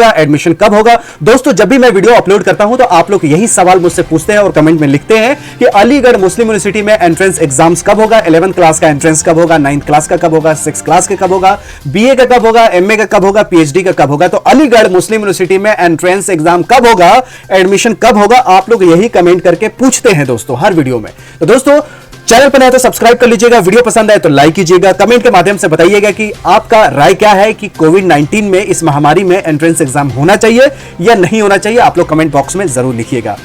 Admission कब होगा। दोस्तों जब भी मैं वीडियो अपलोड करता हूं तो आप लोग यही सवाल मुझसे पूछते हैं और कमेंट में लिखते हैं कि अलीगढ़ मुस्लिम यूनिवर्सिटी में एंट्रेंस एग्जाम्स कब होगा, 11th क्लास का एंट्रेंस कब होगा, 9th क्लास का कब होगा, 6th क्लास का कब होगा, बीए का कब होगा, एमए का कब होगा, पीएचडी का कब होगा। तो अलीगढ़ मुस्लिम यूनिवर्सिटी में एंट्रेंस एग्जाम कब होगा, एडमिशन कब होगा, आप लोग यही कमेंट करके पूछते हैं दोस्तों हर वीडियो में। तो दोस्तों चैनल पर नए तो सब्सक्राइब कर लीजिएगा, वीडियो पसंद आए तो लाइक कीजिएगा, कमेंट के माध्यम से बताइएगा कि आपका राय क्या है कि कोविड-19 में इस महामारी में एंट्रेंस एग्जाम होना चाहिए या नहीं होना चाहिए। आप लोग कमेंट बॉक्स में जरूर लिखिएगा।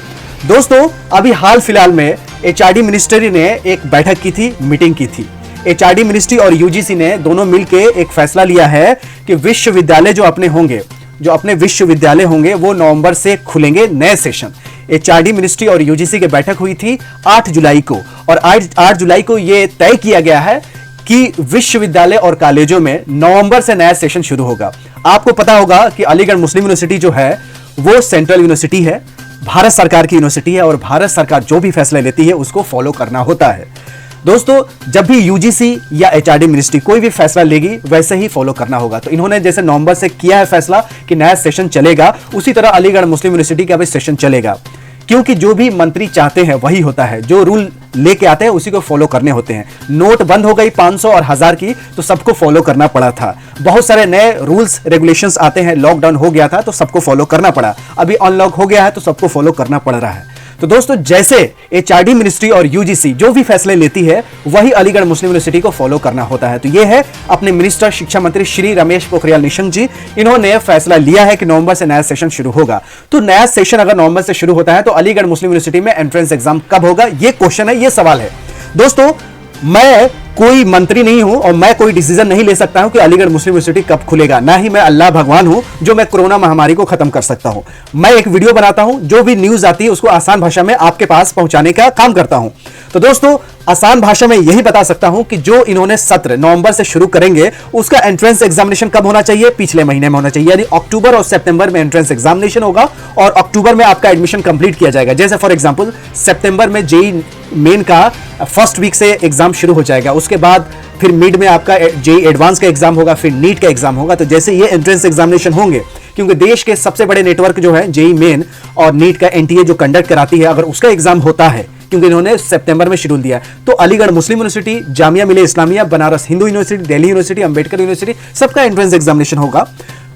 दोस्तों अभी हाल फिलहाल में एचआरडी मिनिस्ट्री ने एक बैठक की थी, मीटिंग की थी। एचआरडी मिनिस्ट्री और यूजीसी ने दोनों मिलकर एक फैसला लिया है कि विश्वविद्यालय जो अपने विश्वविद्यालय होंगे वो नवंबर से खुलेंगे नए सेशन। एचआरडी मिनिस्ट्री और यूजीसी की बैठक हुई थी 8 जुलाई को और 8 जुलाई को यह तय किया गया है कि विश्वविद्यालय और कॉलेजों में नवंबर से नया सेशन शुरू होगा। आपको पता होगा कि अलीगढ़ मुस्लिम यूनिवर्सिटी जो है वो सेंट्रल यूनिवर्सिटी है, भारत सरकार की यूनिवर्सिटी है और भारत सरकार जो भी फैसला लेती है उसको फॉलो करना होता है। दोस्तों जब भी यूजीसी या एचआरडी मिनिस्ट्री कोई भी फैसला लेगी वैसे ही फॉलो करना होगा। तो इन्होंने जैसे नवंबर से किया है फैसला कि नया सेशन चलेगा, उसी तरह अलीगढ़ मुस्लिम यूनिवर्सिटी का भी सेशन चलेगा, क्योंकि जो भी मंत्री चाहते हैं वही होता है, जो रूल लेके आते हैं उसी को फॉलो करने होते हैं। नोट बंद हो गई 500 और 1000 की तो सबको फॉलो करना पड़ा था। बहुत सारे नए रूल्स रेगुलेशंस आते हैं, लॉकडाउन हो गया था तो सबको फॉलो करना पड़ा, अभी अनलॉक हो गया है तो सबको फॉलो करना पड़ रहा है। तो दोस्तों जैसे एचआरडी मिनिस्ट्री और यूजीसी जो भी फैसले लेती है वही अलीगढ़ मुस्लिम यूनिवर्सिटी को फॉलो करना होता है। तो ये है अपने मिनिस्टर शिक्षा मंत्री श्री रमेश पोखरियाल निशंक जी, इन्होंने फैसला लिया है कि नवंबर से नया सेशन शुरू होगा। तो नया सेशन अगर नवंबर से शुरू होता है तो अलीगढ़ मुस्लिम यूनिवर्सिटी में एंट्रेंस एग्जाम कब होगा, ये क्वेश्चन है, ये सवाल है। दोस्तों मैं कोई मंत्री नहीं हूं और मैं कोई डिसीजन नहीं ले सकता हूं कि अलीगढ़ मुस्लिम यूनिवर्सिटी कब खुलेगा, ना ही मैं अल्लाह भगवान हूं जो मैं कोरोना महामारी को खत्म कर सकता हूं। मैं एक वीडियो बनाता हूं, जो भी न्यूज आती है उसको आसान भाषा में आपके पास पहुंचाने का काम करता हूं। तो दोस्तों आसान भाषा में यही बता सकता हूं कि जो इन्होंने सत्र नवंबर से शुरू करेंगे उसका एंट्रेंस एग्जामिनेशन कब होना चाहिए, पिछले महीने में होना चाहिए, यानी अक्टूबर और सितंबर में एंट्रेंस एग्जामिनेशन होगा और अक्टूबर में आपका एडमिशन कंप्लीट किया जाएगा। जैसे फॉर एग्जांपल सितंबर में जेई मेन का फर्स्ट वीक से एग्जाम शुरू हो जाएगा, उसके बाद फिर मिड में आपका जेई एडवांस का एग्जाम होगा, फिर नीट का एग्जाम होगा। तो जैसे ये एंट्रेंस एग्जामिनेशन होंगे, क्योंकि देश के सबसे बड़े नेटवर्क जो है जेई मेन और नीट का एनटीए जो कंडक्ट कराती है, अगर उसका एग्जाम होता है, क्योंकि इन्होंने सितंबर में शेड्यूल दिया है, तो अलीगढ़ मुस्लिम university, Jamia Millia Islamia, Banaras Hindu university, Delhi university, Ambedkar university, सबका एंट्रेंस एग्जामिनेशन होगा।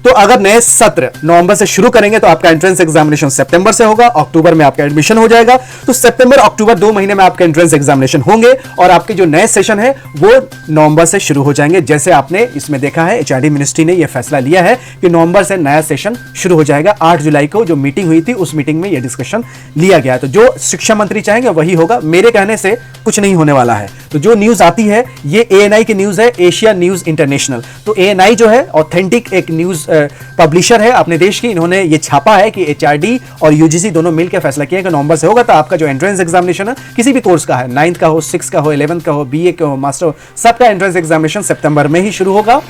तो अगर नए सत्र नवंबर से शुरू करेंगे तो आपका एंट्रेंस एग्जामिनेशन सितंबर से होगा, अक्टूबर में आपका एडमिशन हो जाएगा। तो सितंबर अक्टूबर 2 महीने में आपके एंट्रेंस एग्जामिनेशन होंगे और आपके जो नए सेशन है वो नवंबर से शुरू हो जाएंगे। जैसे आपने इसमें देखा है एचआरडी मिनिस्ट्री ने यह फैसला लिया है कि नवंबर से नया सेशन शुरू हो जाएगा। 8 जुलाई को जो मीटिंग हुई थी उस मीटिंग में यह डिस्कशन लिया गया। तो जो शिक्षा मंत्री चाहेंगे वही होगा, मेरे कहने से कुछ नहीं होने वाला है। तो जो न्यूज आती है ये एएनआई की न्यूज है, एशिया न्यूज इंटरनेशनल। तो एएनआई जो है ऑथेंटिक एक न्यूज पब्लिशर है अपने देश की, इन्होंने ये छापा है कि एचआरडी और यूजीसी दोनों मिलकर फैसला किया कि नवंबर से होगा। तो आपका जो एंट्रेंस एग्जामिनेशन है किसी भी कोर्स का है, 9th का हो, 6th का हो, 11th का हो, बीए का हो, मास्टर हो, सबका एंट्रेंस एग्जामिनेशन सितंबर में ही शुरू होगा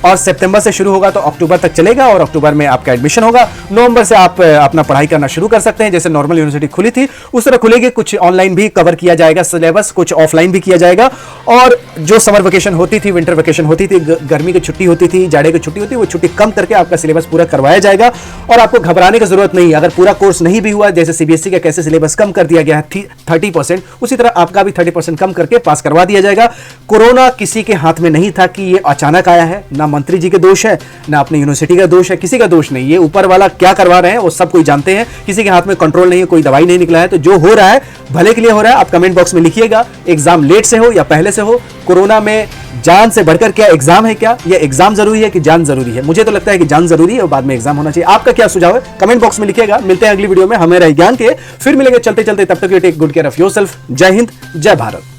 और सितंबर से शुरू होगा तो अक्टूबर तक चलेगा और अक्टूबर में आपका एडमिशन होगा। नवंबर से आप अपना पढ़ाई करना शुरू कर सकते हैं। जैसे नॉर्मल यूनिवर्सिटी खुली थी उस तरह खुलेगी, कुछ ऑनलाइन भी कवर किया जाएगा सिलेबस, कुछ ऑफलाइन भी किया जाएगा। और जो समर वेकेशन होती थी, विंटर वेकेशन होती थी, गर्मी की छुट्टी होती थी, जाड़े की छुट्टी होती थी, वो छुट्टी कम करके आपका सिलेबस पूरा करवाया जाएगा और आपको घबराने की जरूरत नहीं है। अगर पूरा कोर्स नहीं भी हुआ, जैसे सीबीएसई का कैसे सिलेबस कम कर दिया गया है 30%, उसी तरह आपका भी 30% कम करके पास करवा दिया जाएगा। कोरोना किसी के हाथ में नहीं था कि ये अचानक आया है, ना मंत्री जी के दोष है ना अपनी यूनिवर्सिटी का दोष है, किसी का दोष नहीं। ये ऊपर वाला क्या करवा रहे हैं वो सब कोई जानते हैं, किसी के हाथ में कंट्रोल नहीं है, कोई दवाई नहीं निकला है। तो जो हो रहा है भले के लिए हो रहा है। आप कमेंट बॉक्स में लिखिएगा, एग्जाम लेट से हो या पहले से हो, कोरोना में जान से बढ़कर क्या एग्जाम है, क्या यह एग्जाम जरूरी है कि जान जरूरी है? मुझे तो लगता है कि जान जरूरी है और बाद में एग्जाम होना चाहिए। आपका क्या सुझाव है कमेंट बॉक्स में लिखिएगा। मिलते हैं अगली वीडियो में हमें रहे ज्ञान के, फिर मिलेंगे चलते चलते। तब तक you take good care of yourself. जय हिंद, जय भारत।